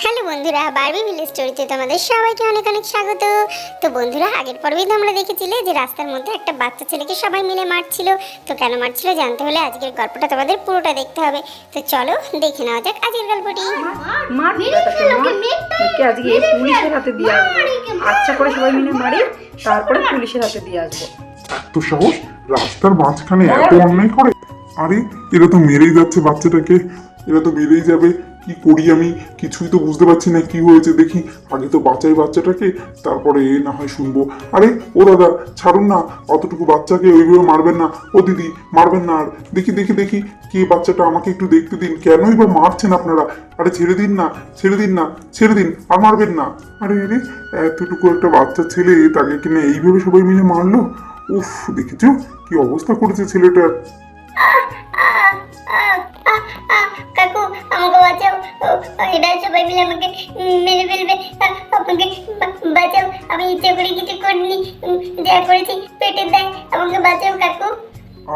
Hello বন্ধুরা, Barbie village স্টোরিতে তোমাদের সবাইকে অনেক অনেক স্বাগত। তো বন্ধুরা, আগের পর্বেই তোমরা দেখেছিলে যে রাস্তার মধ্যে একটা বাচ্চা ছেলেকে সবাই মিলে মারছিল। তো কেন মারছিল জানতে হলে আজকের গল্পটা তোমাদের পুরোটা দেখতে হবে। তো চলো দেখে নেওয়া যাক আজকের গল্পটি। আজকে পুলিশের হাতে দিয়ে আসবো। আচ্ছা করে সবাই মিলে মারি, তারপরে পুলিশের হাতে দিয়ে আসবো। এত সাহস রাস্তার মাঝখানে এত অন্যায় করে! আরে এরা তো মেরেই যাচ্ছে বাচ্চাটাকে, এরা তো মেরেই যাবে। কি করি আমি কিছুই তো বুঝতে পারছি না কি হয়েছে। দেখি আগে তো বাঁচাই বাচ্চাটাকে, তারপরে না হয় শুনবো। আরে ও দাদা, ছাড়ুন না, অতটুকু বাচ্চাকে ওইভাবে মারবেন না। ও দিদি, মারবেন না। আর দেখি দেখি দেখি কে বাচ্চাটা, আমাকে একটু দেখতে দিন। কেনই বা মারছেন আপনারা? আরে ছেড়ে দিন না, ছেড়ে দিন না, ছেড়ে দিন, আর মারবেন না। আরে আরে, এতটুকু একটা বাচ্চা ছেলে, তাকে কিনা এইভাবে সবাই মিলে মারলো। উফ, দেখেছো কি অবস্থা করেছে ছেলেটার। কাকু, আমাকে বাঁচাও। এরা সবাই মিলে আমাকে মেরে ফেলবে। আপনাকে বাঁচাও, আমি ইচ্ছে করে কিছু করিনি। যা করেছি পেটের দায়, আমাকে বাঁচাও কাকু।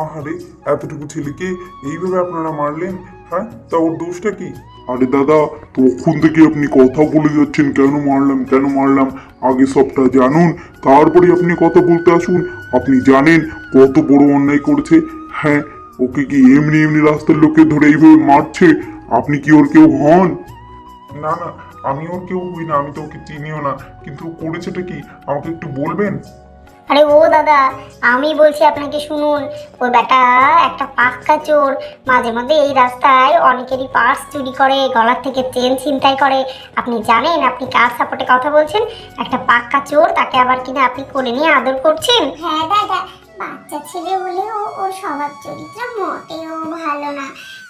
আহারে, এতটুকু ছেলেকে এইভাবে আপনারা মারলেন? হ্যাঁ, তা ওর দোষটা কি? আরে দাদা, তখন থেকে আপনি কথা বলে যাচ্ছেন কেন মারলাম কেন মারলাম। আগে সবটা জানুন, তারপরে আপনি কথা বলতে আসুন। আপনি জানেন কত বড় অন্যায় করেছে। হ্যাঁ, ওকে কি এমনি এমনি রাস্তার লোকে ধরে এইভাবে মারছে? আপনি কি ওর কেউ হন? না না, আমি ওর কেউ হই না, আমি তো ওকে চিনিও না। কিন্তু ও করেছেটা কি আমাকে একটু বলবেন? আরে ও দাদা, আমি বলছি আপনাকে, শুনুন। ওই বেটা একটা পাক্কা চোর। মাঝে মধ্যে এই রাস্তায় অনেকেরই পার্স চুরি করে, গলার থেকে চেন ছিনতাই করে। আপনি জানেন আপনি কার সাপোর্টে কথা বলছেন? একটা পাক্কা চোর, তাকে আবার কিনা আপনি কোলে নিয়ে আদর করছেন। হ্যাঁ দাদা, বাচ্চা ছেলে হলেও ওর স্বভাব চরিত্র মোটেও ভালো না।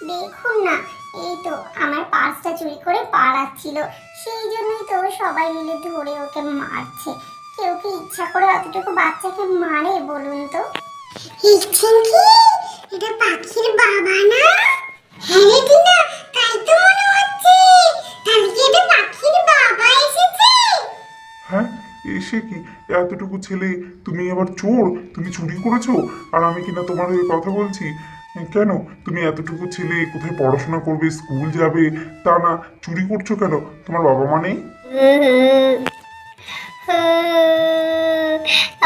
দেখুন না, এই তো আমার পার্সটা চুরি করে পালাচ্ছিল, সেই জন্যই তো সবাই মিলে ধরে ওকে মারছে। কেউ কি ইচ্ছা করে অতটুকু বাচ্চাকে মারে বলুন তো? ইচ্ছেন কি? এটা পাখির বাবা না? হ্যাঁ রে টিনা, তাই তো মনে হচ্ছে। তাহলে কি এটা পাখির বাবা এসেছে? হ্যাঁ, এসে কি এতটুকু ছেলে, তুমি আবার চোর? তুমি চুরি করেছো আর আমি কিনা তোমার হয়ে কথা বলছি? কেন তুমি এতটুকু ছেলে কোথায় পড়াশোনা করবে, স্কুল যাবে, তা না চুরি করছো কেন? তোমার বাবা মা নেই?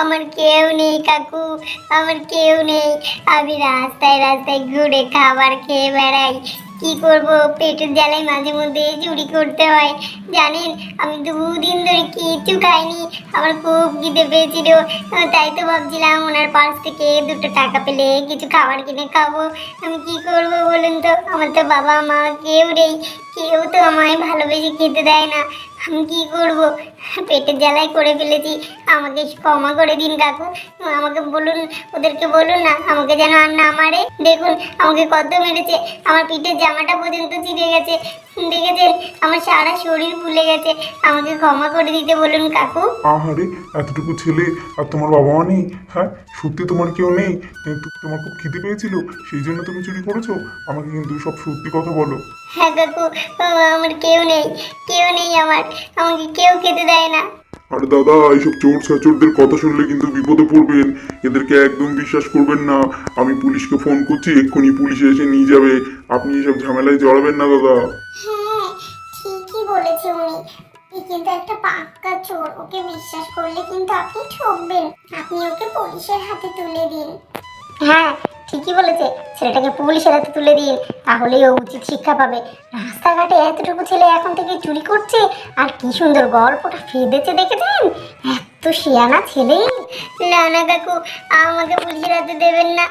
আমার কেউ নেই কাকু, আমার কেউ নেই। আমি রাস্তায় রাস্তায় ঘুরে খাবার খেয়ে বেড়াই। কি করব, পেটের জ্বালায় মাঝে মধ্যে চুরি করতে হয়। জানেন, আমি 2 দিন ধরে কিচ্ছু খাইনি। আমার খুব খিদে পেয়েছিল, তাই তো ভাবছিলাম ওনার পাশ থেকে 2টো টাকা পেলে কিছু খাবার কিনে খাবো। আমি কি করব বলুন তো? আমার তো বাবা মা কেউ নেই, কেউ তো আমায় ভালোবেসে খেতে দেয় না। আমি কি করব? পেটের জ্বালায় করে ফেলেছি। আমাকে ক্ষমা করে দিন কাকু। আমাকে বলুন, ওদেরকে বলুন না আমাকে যেন আর না মারে। দেখুন আমাকে কত মেরেছে, আমার পিঠের জামাটা পর্যন্ত ছিঁড়ে গেছে। দেখেছেন, আমার সারা শরীর ফুলে গেছে। আমাকে ক্ষমা করে দিতে বলুন কাকু। আহারে, এতটুকু ছেলে আর তোমার বাবা মা নেই? হ্যাঁ, সত্যি তোমার কেউ নেই? কিন্তু তোমার খুব খিদে পেয়েছিল সেই জন্য তুমি চুরি করেছো? আমাকে কিন্তু সব সত্যি কথা বলো। হ্যাঁ কাকু, আমার কেউ নেই, কেউ নেই আমার। আমাকে কেউ খেতে দেয় না। আরে দাদা, এইসব চোর ছাচোরদের কথা শুনলে কিন্তু বিপদে পড়বেন। এদেরকে একদম বিশ্বাস করবেন না। আমি পুলিশকে ফোন করছি, এক্ষুনি পুলিশ এসে নিয়ে যাবে। আপনি এসব ঝামেলায় জড়াবেন না দাদা। হ্যাঁ, ঠিকই বলেছে উনি। কিন্তু একটা পাক্কা চোর, ওকে বিশ্বাস করলে কিন্তু আপনি ঠকবেন। আপনি ওকে পুলিশের হাতে তুলে দিন। হ্যাঁ, ঠিকই বলেছে। ছেলেটাকে পুলিশের হাতে তুলে দিন, তাহলেই ও উচিত শিক্ষা পাবে। রাস্তাঘাটে এতটুকু ছেলে এখন থেকে চুরি করছে, আর কি সুন্দর গল্পটা ফেঁদেছে দেখেছেন? এত শিয়ানা ছেলে। না না কাকু, আমাকে পুলিশের হাতে দেবেন না।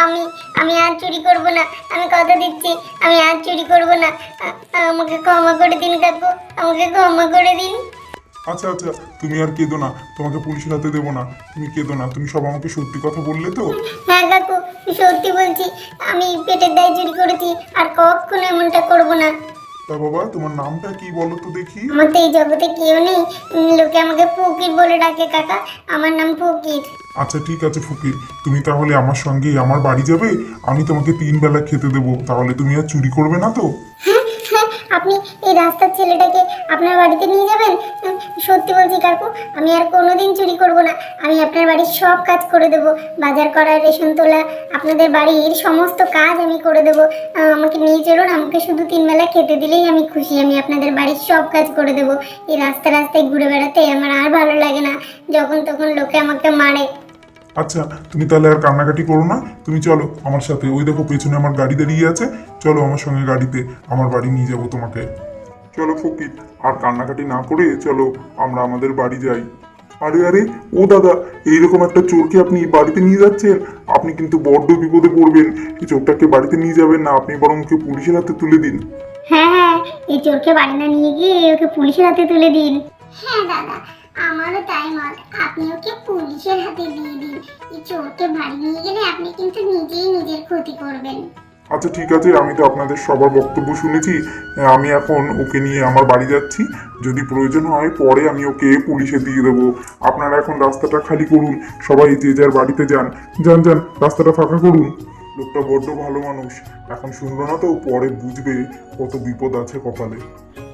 আমি আমি আর চুরি করব না। আমি কথা দিচ্ছি, আমি আর চুরি করব না। আমাকে ক্ষমা করে দিন কাকু, আমাকে ক্ষমা করে দিন। আচ্ছা আচ্ছা, তুমি আর কেঁদো না, তোমাকে পুলিশের হাতে দেবো না। তুমি কেঁদো না, তুমি সব আমাকে সত্যি কথা বললে তো? হ্যাঁ কাকু, সত্যি বলছি। আমি পেটের দায় চুরি করেছি, আর কখনো এমনটা করব না। তা বাবা, তোমার নামটা কি বলো তো দেখি? আমার তো এই জগতে কেউ নেই, লোকে আমাকে ফকির বলে ডাকে কাকা। আমার নাম ফকির। আচ্ছা ঠিক আছে ফকির, তুমি তাহলে আমার সঙ্গে আমার বাড়ি যাবে। আমি তোমাকে 3 বেলা খেতে দেবো, তাহলে তুমি আর চুরি করবে না তো? হ্যাঁ হ্যাঁ, আপনি এই রাস্তার ছেলেটাকে আপনার বাড়িতে নিয়ে যাবেন? সত্যি বলছি কাকু, আমি আর কোনোদিন চুরি করব না। আমি আপনার বাড়ির সব কাজ করে দেব, বাজার করা, রেশন তোলা, আপনাদের বাড়ির সমস্ত কাজ আমি করে দেব। আমাকে নিয়ে চলুন, আমাকে শুধু 3 বেলা খেতে দিলেই আমি খুশি। আমি আপনাদের বাড়ির সব কাজ করে দেব। এই রাস্তায় রাস্তায় ঘুরে বেড়াতে আমার আর ভালো লাগে না, যখন তখন লোকে আমাকে মারে। আচ্ছা তুমি তাহলে আর কান্নাকাটি করো না, তুমি চলো আমার সাথে। ওই দেখো পেছনে আমার গাড়ি দাঁড়িয়ে আছে, চলো আমার সঙ্গে গাড়িতে, আমার বাড়ি নিয়ে যাবো তোমাকে। চলো ফকির, আর কান্নাকাটি না করে চলো আমরা আমাদের বাড়ি যাই। আরে আরে ও দাদা, এইরকম একটা চোরকে আপনি বাড়িতে নিয়ে যাচ্ছেন? আপনি কিন্তু বড্ড বিপদে পড়বেন। এই চোরটাকে বাড়িতে নিয়ে যাবেন না, আপনি বরং ওকে পুলিশের হাতে তুলে দিন। হ্যাঁ হ্যাঁ, এই চোরকে বাড়ি না নিয়ে গিয়ে ওকে পুলিশের হাতে তুলে দিন। হ্যাঁ দাদা, আমারও তাই মত। আপনি ওকে পুলিশের হাতে দিয়ে দিন। এই চোরকে বাড়ি নিয়ে গেলে আপনি কিন্তু নিজেই নিজের ক্ষতি করবেন। আচ্ছা ঠিক আছে, আমি তো আপনাদের সবার বক্তব্য শুনেছি। আমি এখন ওকে নিয়ে আমার বাড়ি যাচ্ছি। যদি প্রয়োজন হয় পরে আমি ওকে পুলিশে দিয়ে দেবো। আপনারা এখন রাস্তাটা খালি করুন, সবাই যে যার বাড়িতে যান। যান যান, রাস্তাটা ফাঁকা করুন। লোকটা বড্ড ভালো মানুষ, এখন শুনলো না তো পরে বুঝবে কত বিপদ আছে কপালে।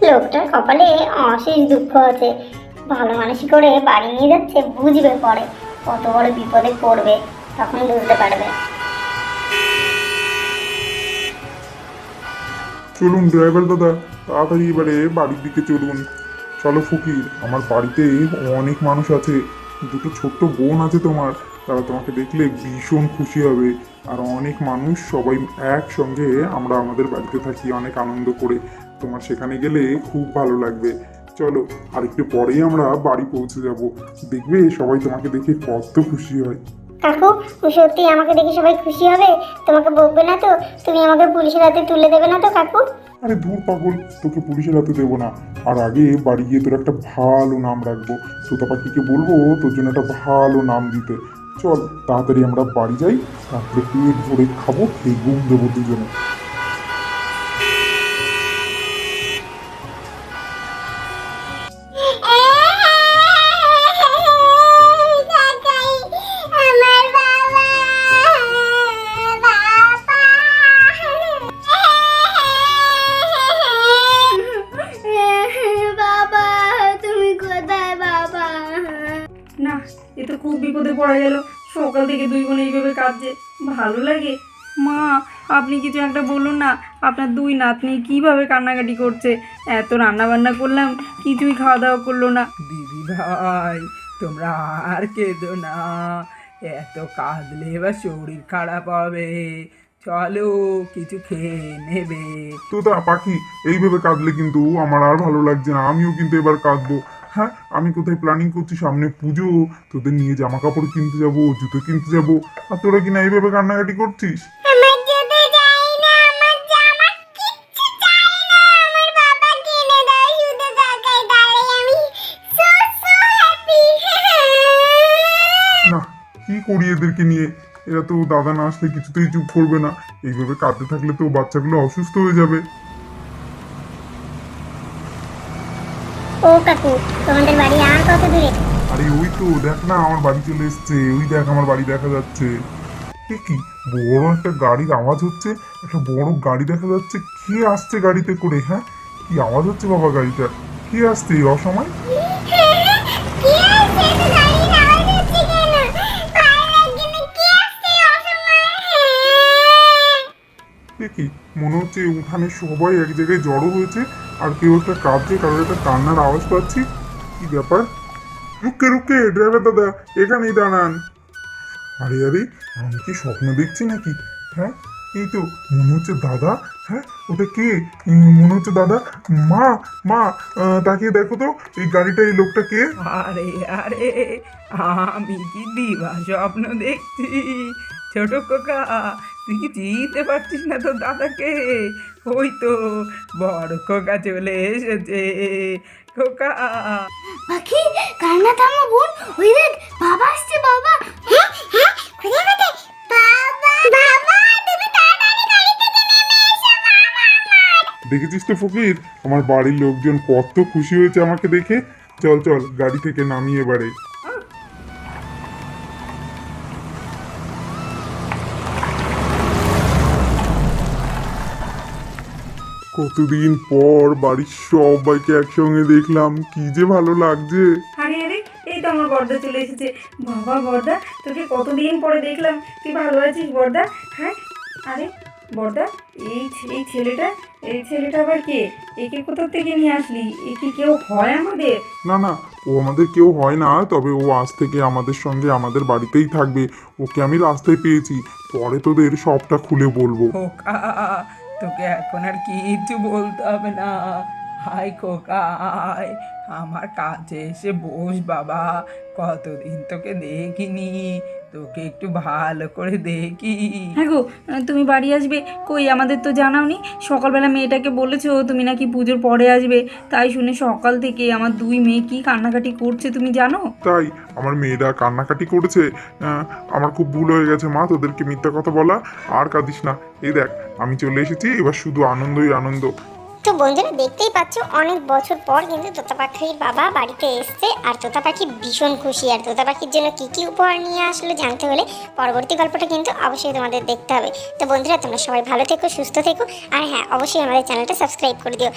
লোকটার কপালে অশেষ দুঃখ আছে। ভালো মানুষই করে বাড়ি নিয়ে যাচ্ছে, বুঝবে পরে কত বড় বিপদে পড়বে, তখন বুঝতে পারবে। চলুন ড্রাইভার দাদা, তাড়াতাড়ি এবারে বাড়ির দিকে চলুন। চলো ফকির, আমার বাড়িতে অনেক মানুষ আছে, দুটো ছোট্ট বোন আছে তোমার, তারা তোমাকে দেখলে ভীষণ খুশি হবে। আর অনেক মানুষ, সবাই একসঙ্গে আমরা আমাদের বাড়িতে থাকি অনেক আনন্দ করে। তোমার সেখানে গেলে খুব ভালো লাগবে। চলো, আর একটু পরেই আমরা বাড়ি পৌঁছে যাব। দেখবে সবাই তোমাকে দেখে কত খুশি হয়। কাকু, সত্যি আমাকে দেখে সবাই খুশি হবে? তোমাকে বকবে না তো? তুমি আমাকে পুলিশের হাতে তুলে দেবে না তো কাকু? আরে ধুর পাগল, তোকে পুলিশের হাতে দেবো না। আর আগে বাড়ি গিয়ে তোর একটা ভালো নাম রাখবো। তোতা পাখিকে বলবো তোর জন্য একটা ভালো নাম দিতে। চল তাড়াতাড়ি আমরা বাড়ি যাই, তারপরে পেট ভরে খাবো, খেয়ে ঘুম দেবো দুজনে। বাবা, তুমি কোথায় বাবা? না, এ তো খুব বিপদে পড়া গেল। সকাল থেকে দুই বোন এইভাবে কাঁদছে, ভালো লাগে? মা, আপনি কিছু একটা বলুন না। আপনার দুই নাতনি কিভাবে কান্নাকাটি করছে, এত রান্না বান্না করলাম, কিছুই খাওয়া দাওয়া করলো না। দিদি ভাই, তোমরা আর কেঁদো না, এত কাঁদলে এবার শরীর খারাপ হবে। চলো কিছু খেয়ে নেবে। তোতা পাখি, এইভাবে কাঁদলে কিন্তু আমার আর ভালো লাগছে না। আমিও কিন্তু এবার কাঁদবো। হ্যাঁ, আমি কোথায় প্ল্যানিং করছি, সামনে পুজো, তোদের নিয়ে জামা কাপড় কিনতে যাবো, জুতো কিনতে যাবো, আর তোরা কিনা এইভাবে কান্নাকাটি করছিস। আমার যেতে চাই না, আমার জামা কিচ্ছু চাই না, আমার বাবা কিনে দেয় শুধু টাকায়, তাহলে আমি সো হ্যাপি। না, কি করি এদেরকে নিয়ে? এরা তো দাদা না আসলে কিছুতেই চুপ করবে না। এইভাবে কাঁদতে থাকলে তো বাচ্চাগুলো অসুস্থ হয়ে যাবে। ও কাকু, তোমাদের বাড়ি আর কত দূরে? আরে ওই তো দেখ না, আমার বাড়ি চলে এসছে। ওই দেখ আমার বাড়ি দেখা যাচ্ছে। এ কি বড় একটা গাড়ির আওয়াজ হচ্ছে, একটা বড় গাড়ি দেখা যাচ্ছে। কে আসছে গাড়িতে করে? হ্যাঁ, কি আওয়াজ হচ্ছে বাবা গাড়িটা? কে আসছে এই অসময়? কি আছে এত গাড়ির আওয়াজ হচ্ছে কেন? আর একজনে কি আসছে অসময়ে? এ কি মনে হচ্ছে উঠানে সবাই এক জায়গায় জড়ো হয়েছে, আর কেউ একটা কাঁদছে, কারোর একটা কান্নার আওয়াজ পাচ্ছি। কি ব্যাপার? রুকে রুকে ড্রাইভার দাদা, এখানেই দাঁড়ান। আরে আরে, আমি কি স্বপ্ন দেখছি নাকি? হ্যাঁ, এই তো মনে হচ্ছে দাদা। হ্যাঁ, ওটা কে? মনে হচ্ছে দাদা। মা, মা, তাকিয়ে দেখো তো, এই গাড়িটা, এই লোকটা কে? আরে আরে, আমি কি দিবা স্বপ্ন দেখছি? ছোট খোকা, তুই কি চিনতে পারছিস না তোর দাদাকে? ওই তো বড় খোকা চলে এসেছে। খোকা, পাখি, কান্না থামো বোন, ওই দেখ বাবা আসছে। বাবা, হ্যাঁ হ্যাঁ, কোথায় কোথায়? বাবা, বাবা, তুমি তাড়াতাড়ি গাড়ি থেকে নেমে এসো বাবা। দেখেছিস তো ফকির, আমার বাড়ির লোকজন কত খুশি হয়েছে আমাকে দেখে। চল চল, গাড়ি থেকে নামিয়ে এবারে। কতদিন পর বাড়ির সবাইকে একসঙ্গে দেখলাম, কি যে ভালো লাগছে। আরে আরে, এই তো আমার বর্দা চলে এসেছে। বাবা বর্দা, তোকে কতদিন পরে দেখলাম, তুই ভালো আছিস বর্দা? হ্যাঁ, আরে বর্দা, এই ছেলেটা আবার কে? একে কোথা থেকে নিয়ে আসলি? এ কি কেউ হয় আমাদের? না না, ও আমাদের কেউ হয় না, তবে ও আজ থেকে আমাদের সঙ্গে আমাদের বাড়িতেই থাকবে। ওকে আমি রাস্তায় পেয়েছি, পরে তোদের সবটা খুলে বলবো। খোকা, তোকে এখন আর কিচ্ছু বলতে হবে না। হাই খোকা, আয় আমার কাছে এসে বস বাবা। কতদিন তোকে দেখিনি, তোকে একটু ভালো করে দেখি। হ্যাঁ গো, তুমি বাড়ি আসবে? কই, আমাদের তো জানাওনি। সকালবেলা মেয়েটাকে বলেছো তুমি নাকি পুজোর পরে আসবে, তাই শুনে সকাল থেকে আমার দুই মেয়ে কি কান্নাকাটি করছে তুমি জানো? তাই আমার মেয়েরা কান্নাকাটি করেছে? আমার খুব ভুল হয়ে গেছে মা, তোদেরকে মিথ্যা কথা বলা। আর কাঁদিস না, এই দেখ আমি চলে এসেছি, এবার শুধু আনন্দই আনন্দ। তো বন্ধুরা দেখতেই পাচ্ছ, অনেক বছর পর কিন্তু তোতা পাখির বাবা বাড়িতে এসছে, আর তোতা পাখি ভীষণ খুশি। আর তোতা পাখির জন্য কি কি উপহার নিয়ে আসলো জানতে হলে পরবর্তী গল্পটা কিন্তু অবশ্যই তোমাদের দেখতে হবে। তো বন্ধুরা তোমরা সবাই ভালো থেকো, সুস্থ থেকো, আর হ্যাঁ অবশ্যই আমাদের চ্যানেলটা সাবস্ক্রাইব করে দিও।